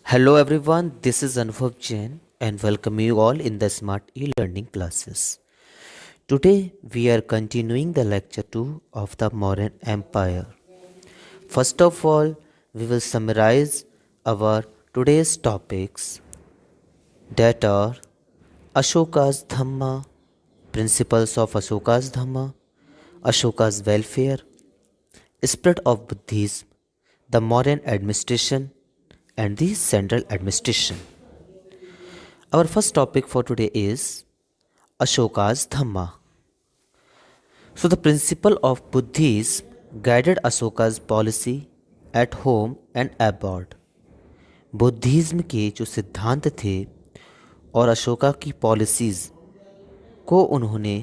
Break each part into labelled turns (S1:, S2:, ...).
S1: Hello everyone, this is Anubhav Jain and welcome you all in the Smart e-learning classes. Today we are continuing the lecture 2 of the Mauryan Empire. First of all, we will summarize our today's topics that are Ashoka's Dhamma, principles of Ashoka's Dhamma, Ashoka's welfare, spread of Buddhism, the Mauryan administration and the central administration. Our first topic for today is Ashoka's Dhamma. So, the principle of Buddhism guided Ashoka's policy at home and abroad. Buddhism के जो सिद्धांत थे और अशोका की policies को उन्होंने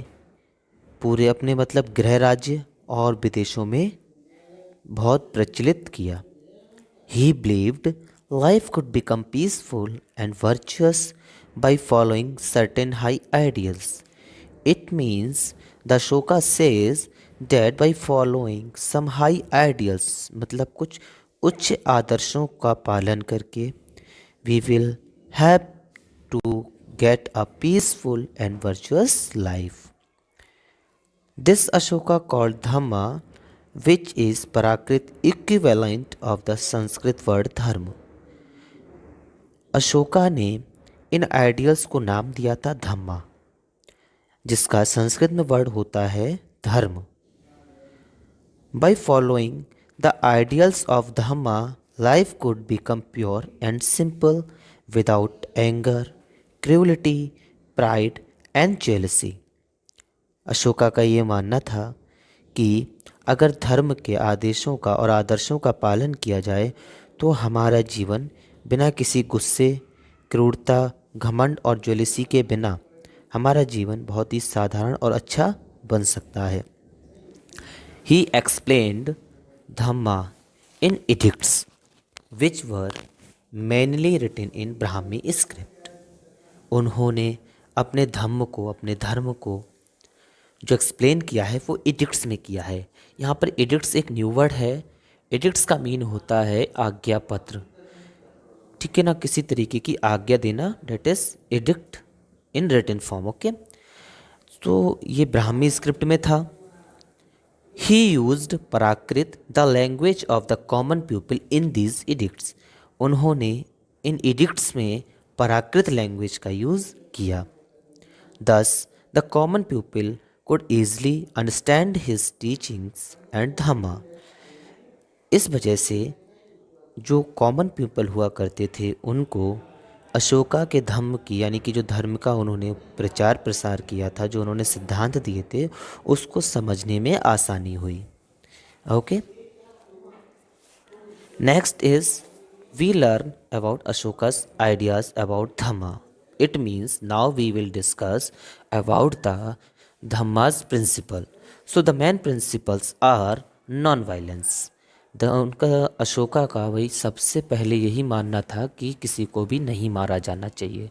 S1: पूरे अपने गृह राज्य और विदेशों में बहुत प्रचलित किया. He believed life could become peaceful and virtuous by following certain high ideals. It means the Ashoka says that by following some high ideals कुछ उच्च आदर्शों का पालन करके we will have to get a peaceful and virtuous life. This Ashoka called Dhamma, which is Prakrit equivalent of the Sanskrit word Dharma. Ashoka ने इन ideals को नाम दिया था धम्मा, जिसका संस्कृत में वर्ड होता है धर्म. By following the ideals of Dhamma life could become pure and simple without anger, cruelty, pride and jealousy. Ashoka का ये मानना था कि अगर धर्म के आदेशों का और आदर्शों का पालन किया जाए तो हमारा जीवन बिना किसी गुस्से, क्रूरता, घमंड और ज्वेलसी के बिना हमारा जीवन बहुत ही साधारण और अच्छा बन सकता है. He explained Dhamma in edicts which were mainly written in Brahmi script. उन्होंने अपने धर्म को जो एक्सप्लेन किया है वो एडिक्ट्स में किया है. यहाँ पर एडिक्ट्स एक न्यू वर्ड है. एडिक्ट्स का मीन होता है आज्ञा पत्र, ठीक है ना, किसी तरीके की आज्ञा देना, that is edict in written form. Okay, तो ये ब्राह्मी स्क्रिप्ट में था. He used Prakrit the language of the common people in these edicts. उन्होंने इन एडिक्ट्स में प्राकृत लैंग्वेज का यूज़ किया. दस the common people could easily understand his teachings and dhamma. इस वजह से जो कॉमन पीपल हुआ करते थे उनको अशोका के धम्म की, यानी कि जो धर्म का उन्होंने प्रचार प्रसार किया था, जो उन्होंने सिद्धांत दिए थे, उसको समझने में आसानी हुई. Okay, next is we learn about Ashoka's ideas about Dhamma. It means now we will discuss about the Dhamma's principle. So the main principles are non-violence. उनका अशोका का वही सबसे पहले यही मानना था कि किसी को भी नहीं मारा जाना चाहिए,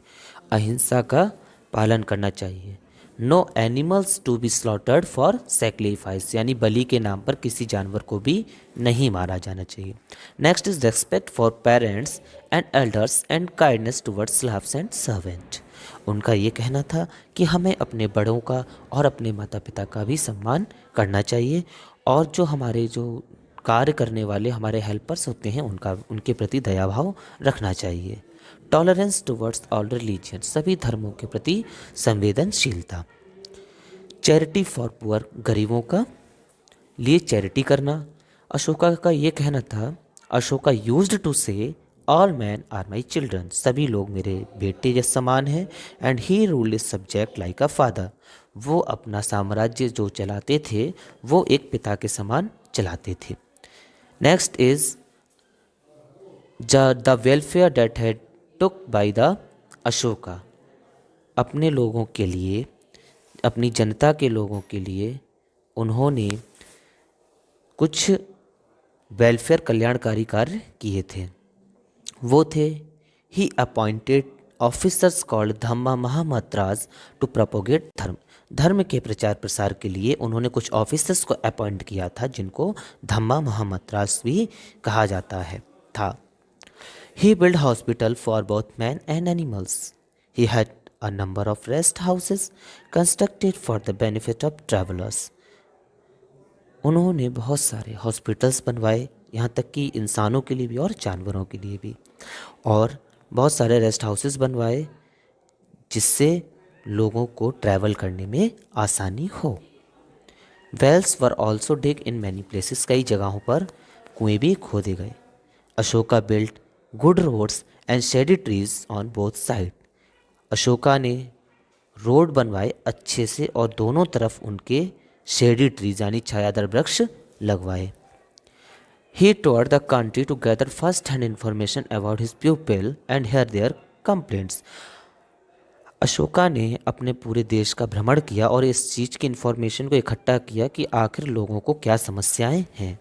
S1: अहिंसा का पालन करना चाहिए. No animals to be slaughtered for sacrifice, यानी बलि के नाम पर किसी जानवर को भी नहीं मारा जाना चाहिए. Next is respect for parents and elders and kindness towards slaves and servant. उनका ये कहना था कि हमें अपने बड़ों का और अपने माता पिता का भी सम्मान करना चाहिए, और जो हमारे जो कार्य करने वाले हमारे हेल्पर्स होते हैं उनके प्रति दयाभाव रखना चाहिए. टॉलरेंस टुवर्ड्स ऑल रिलीजन, सभी धर्मों के प्रति संवेदनशीलता. चैरिटी फॉर पुअर, गरीबों का लिए चैरिटी करना. अशोका का ये कहना था, Ashoka used to say all men are my children, सभी लोग मेरे बेटे जैसे समान हैं. And he ruled his subject like a father, वो अपना साम्राज्य जो चलाते थे वो एक पिता के समान चलाते थे. Next is the welfare that had took by the Ashoka. अपने लोगों के लिए, अपनी जनता के लोगों के लिए उन्होंने कुछ वेलफेयर कल्याणकारी कार्य किए थे. वो थे, he appointed officers called Dhamma Mahamatras to propagate dharma. धर्म के प्रचार प्रसार के लिए उन्होंने कुछ ऑफिसर्स को अपॉइंट किया था जिनको धम्मा महामंत्रास भी कहा जाता है था. He built hospital for both men and animals. He had a number of rest houses constructed for the benefit of travelers. उन्होंने बहुत सारे हॉस्पिटल्स बनवाए, यहाँ तक कि इंसानों के लिए भी और जानवरों के लिए भी, और बहुत सारे रेस्ट हाउसेस बनवाए जिससे लोगों को ट्रैवल करने में आसानी हो। Wells were also dig in many places, कई जगहों पर कुएं भी खोदे गए। Ashoka built good roads and shady trees on both side, Ashoka ने रोड बनवाए अच्छे से और दोनों तरफ उनके शेडी ट्रीज यानी छायादार वृक्ष लगवाए। He tour the country to gather first hand information about his people and hear their complaints, Ashoka ने अपने पूरे देश का भ्रमण किया और इस चीज़ की इन्फॉर्मेशन को इकट्ठा किया कि आखिर लोगों को क्या समस्याएं हैं।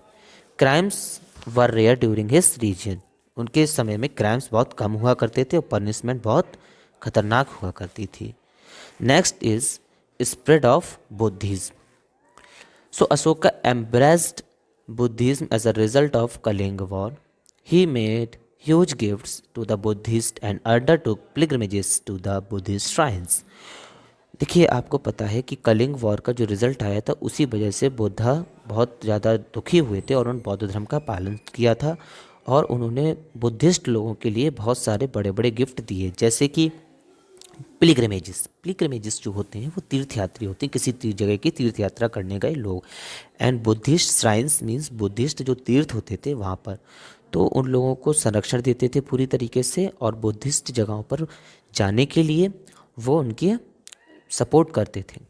S1: क्राइम्स वर रेयर ड्यूरिंग हिज रीजन, उनके समय में क्राइम्स बहुत कम हुआ करते थे और पनिशमेंट बहुत खतरनाक हुआ करती थी। Next is spread of Buddhism. So Ashoka embraced Buddhism as a result of Kalinga War. He made huge gifts to the Buddhists and undertook pilgrimages to the Buddhist shrines. देखिए, आपको पता है कि कलिंग वॉर का जो रिजल्ट आया था उसी वजह से बुद्धा बहुत ज़्यादा दुखी हुए थे और उन्होंने बौद्ध धर्म का पालन किया था और उन्होंने बुद्धिस्ट लोगों के लिए बहुत सारे बड़े बड़े गिफ्ट दिए, जैसे कि पिलग्रिमेजेस जो होते हैं वो तीर्थयात्री होते हैं, किसी जगह की तीर्थ यात्रा करने गए लोग। And Buddhist shrines means Buddhist जो तीर्थ होते थे वहाँ पर, तो उन लोगों को संरक्षण देते थे पूरी तरीके से और बुद्धिस्ट जगहों पर जाने के लिए वो उनकी सपोर्ट करते थे।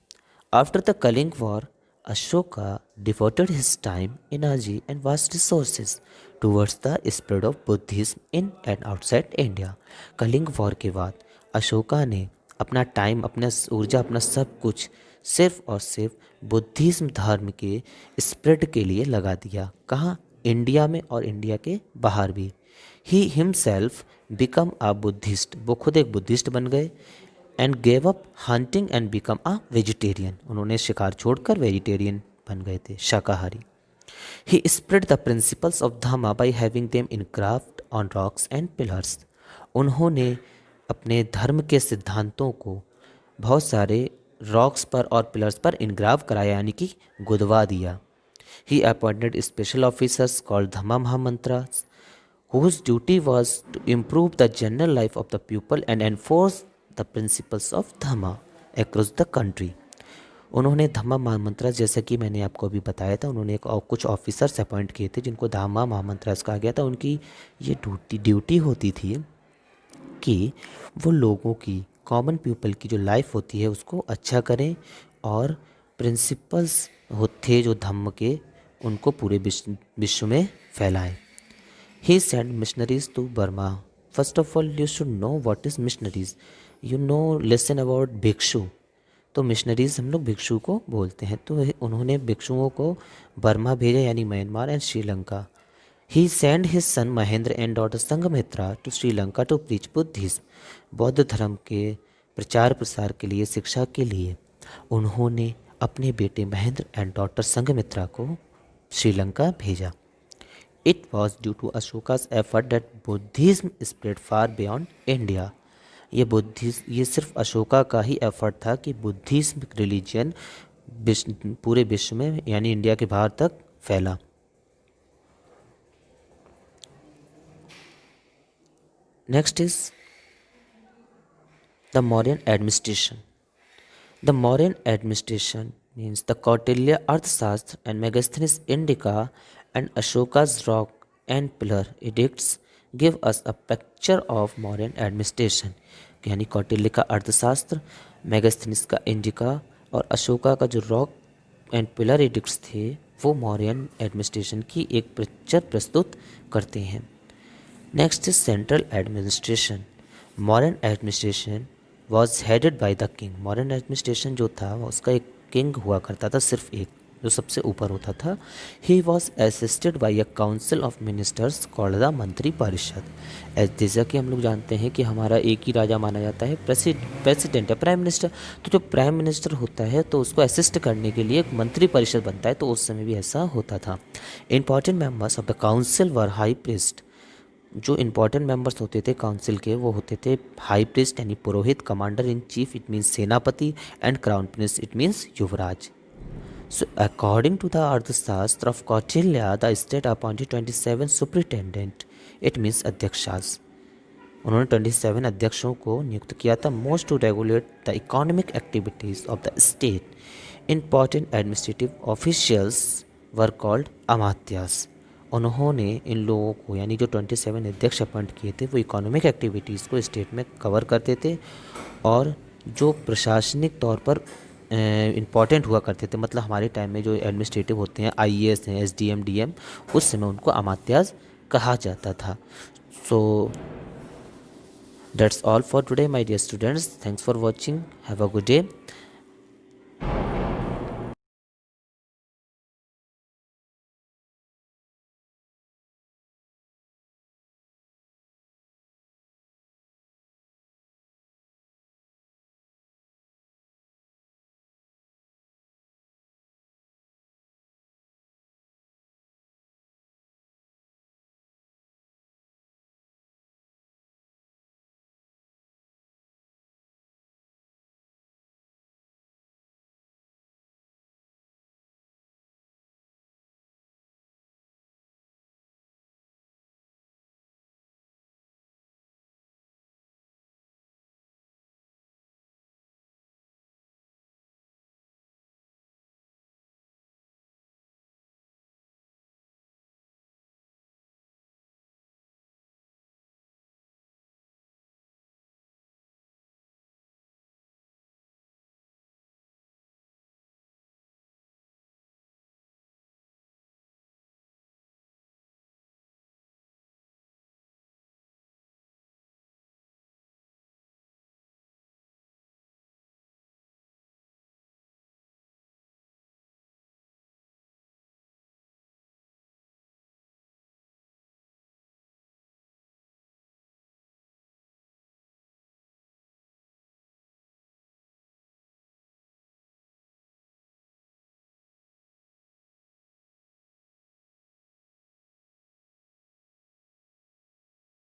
S1: After the Kalinga war Ashoka devoted his time, energy and vast resources towards the spread of Buddhism in and outside India. Kalinga war के बाद अशोका ने अपना टाइम, अपना ऊर्जा, अपना सब कुछ सिर्फ और सिर्फ बुद्धिज्म धर्म के स्प्रेड के लिए लगा दिया। कहाँ? इंडिया में और इंडिया के बाहर भी। He himself become a Buddhist, वो खुद एक बुद्धिस्ट बन गए। And gave up hunting and become a vegetarian, उन्होंने शिकार छोड़कर वेजिटेरियन बन गए थे, शाकाहारी। He spread the principles of Dhamma by having them engraved on rocks and pillars, उन्होंने अपने धर्म के सिद्धांतों को बहुत सारे रॉक्स पर और पिलर्स पर इनग्राव कराया यानी कि गुदवा दिया। He appointed special officers called Dhamma Mahamatras whose duty was to improve the general life of the people and enforce the principles of Dhamma across the country. उन्होंने धम्मा महामंत्रा, जैसा कि मैंने आपको अभी बताया था, उन्होंने कुछ ऑफिसर्स अपॉइंट किए थे जिनको धम्मा महामंत्रास कहा गया था। उनकी ये ड्यूटी होती थी कि वो लोगों की, कॉमन पीपल की जो लाइफ होती है उसको अच्छा करें और प्रिंसिपल्स थे जो धम्म के उनको पूरे विश्व में फैलाएं। He send missionaries to Burma. First of all you should know what is missionaries, you know listen about bhikshu. तो मिशनरीज हम लोग भिक्षु को बोलते हैं। तो उन्होंने भिक्षुओं को बर्मा भेजा यानी Myanmar and Sri Lanka. He sent his son Mahendra and daughter Sanghamitra to Sri Lanka to preach Buddhism. बौद्ध धर्म के प्रचार प्रसार के लिए, शिक्षा के लिए उन्होंने अपने बेटे महेंद्र एंड डॉटर संघमित्रा को श्रीलंका भेजा। It was due to Ashoka's effort that Buddhism spread far beyond India. ये सिर्फ अशोका का ही एफर्ट था कि बुद्धिज्म रिलीजन पूरे विश्व में यानी इंडिया के बाहर तक फैला। Next is the Mauryan administration. The Mauryan administration means the Kautilya Arthashastra and Megasthenes Indica and Ashoka's rock and pillar edicts give us a picture of Mauryan administration. यानी कौटिल्य का अर्थशास्त्र, मेगास्थनीज का इंडिका और अशोका का जो रॉक एंड पिलर एडिक्ट्स थे वो Mauryan administration की एक पिक्चर प्रस्तुत करते हैं। Next is central administration. Modern administration was headed by the king. Modern administration जो था उसका एक किंग हुआ करता था, सिर्फ एक, जो सबसे ऊपर होता था। He was assisted by a council of ministers called the मंत्री परिषद। जैसा कि हम लोग जानते हैं कि हमारा एक ही राजा माना जाता है, प्रेसिडेंट या प्राइम मिनिस्टर। तो जो प्राइम मिनिस्टर होता है तो उसको असिस्ट करने के लिए एक मंत्री परिषद बनता है, तो उस समय भी ऐसा होता था। Important members of the council were high priest. जो इम्पोर्टेंट मेंबर्स होते थे काउंसिल के वो होते थे हाई प्रीस्ट यानी पुरोहित, commander in chief it means सेनापति, and crown prince it means युवराज. So, according to the Arthashastra of Kautilya, the state appointed 27 superintendent. It means Adhyakshas. उन्होंने 27 अध्यक्षों को नियुक्त किया था. Most to regulate the economic activities of the state. Important administrative officials were called Amatyas. उन्होंने इन लोगों को यानी जो 27 अध्यक्ष अपॉइंट किए थे वो इकोनॉमिक एक्टिविटीज़ को स्टेट में कवर करते थे और जो प्रशासनिक तौर पर इम्पॉर्टेंट हुआ करते थे, मतलब हमारे टाइम में जो एडमिनिस्ट्रेटिव होते हैं आईएएस हैं, एसडीएम, डीएम, उस समय उनको अमात्यास कहा जाता था. So that's all for today my dear students. Thanks for watching. Have a good day.